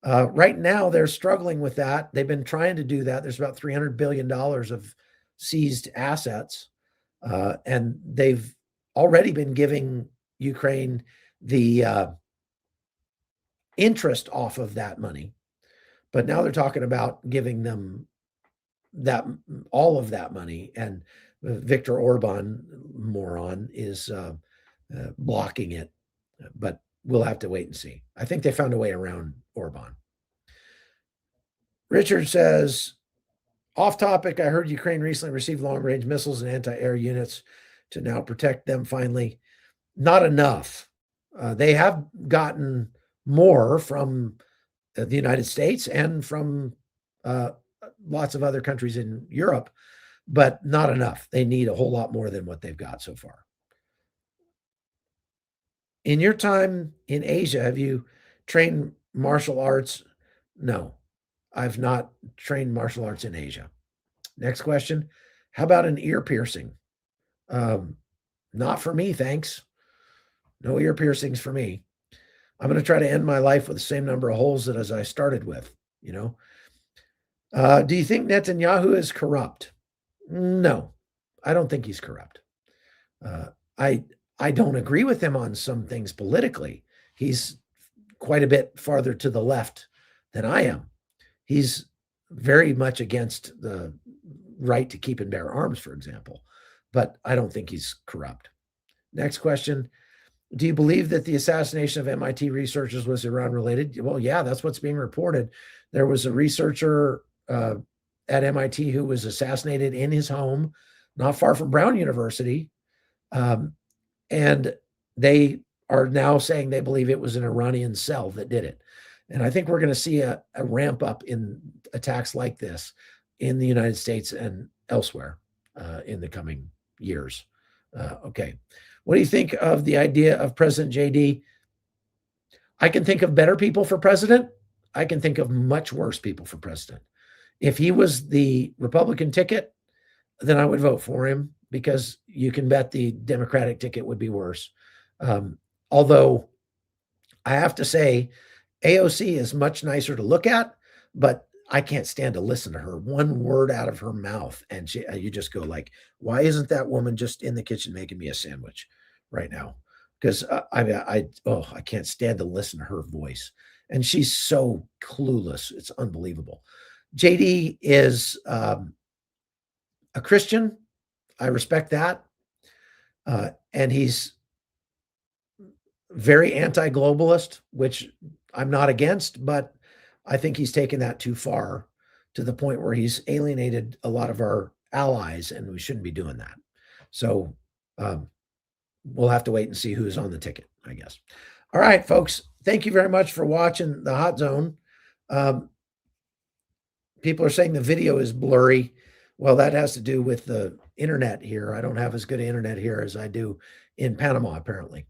A: Right now, they're struggling with that. They've been trying to do that. There's about $300 billion of seized assets, and they've already been giving Ukraine the interest off of that money. But now they're talking about giving them all of that money, and Viktor Orban, moron, is blocking it. But we'll have to wait and see. I think they found a way around Orban. Richard says, off topic, I heard Ukraine recently received long-range missiles and anti-air units to now protect them finally. Not enough. They have gotten more from the United States and from lots of other countries in Europe, but not enough. They need a whole lot more than what they've got so far. In your time in Asia, have you trained martial arts? No, I've not trained martial arts in Asia. Next question. How about an ear piercing? Not for me, thanks. No ear piercings for me. I'm going to try to end my life with the same number of holes as I started with, Do you think Netanyahu is corrupt? No, I don't think he's corrupt. I don't agree with him on some things politically. He's quite a bit farther to the left than I am. He's very much against the right to keep and bear arms, for example, but I don't think he's corrupt. Next question. Do you believe that the assassination of MIT researchers was Iran related? Well, yeah, that's what's being reported. There was a researcher at MIT who was assassinated in his home, not far from Brown University. And they are now saying they believe it was an Iranian cell that did it. And I think we're going to see a ramp up in attacks like this in the United States and elsewhere in the coming years. Okay. What do you think of the idea of President JD? I can think of better people for president. I can think of much worse people for president. If he was the Republican ticket, then I would vote for him, because you can bet the Democratic ticket would be worse. Although I have to say, AOC is much nicer to look at, but I can't stand to listen to her. One word out of her mouth, and you just go like, why isn't that woman just in the kitchen making me a sandwich right now? Because I can't stand to listen to her voice, and she's so clueless. It's unbelievable. JD is a Christian. I respect that, and he's very anti-globalist, which I'm not against, but I think he's taken that too far to the point where he's alienated a lot of our allies, and we shouldn't be doing that. So we'll have to wait and see who's on the ticket, I guess. All right, folks, thank you very much for watching the Hot Zone. People are saying the video is blurry. Well, that has to do with the internet here. I don't have as good internet here as I do in Panama, apparently.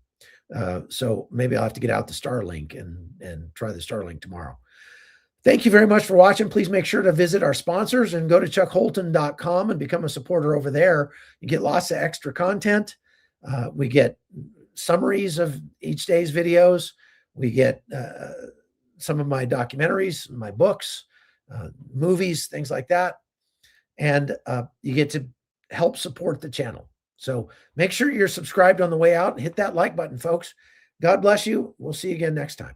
A: So maybe I'll have to get out the Starlink and try the Starlink tomorrow. Thank you very much for watching. Please make sure to visit our sponsors and go to chuckholton.com and become a supporter over there. You get lots of extra content. We get summaries of each day's videos. We get some of my documentaries, my books, movies, things like that. And you get to help support the channel. So make sure you're subscribed on the way out and hit that like button, folks. God bless you. We'll see you again next time.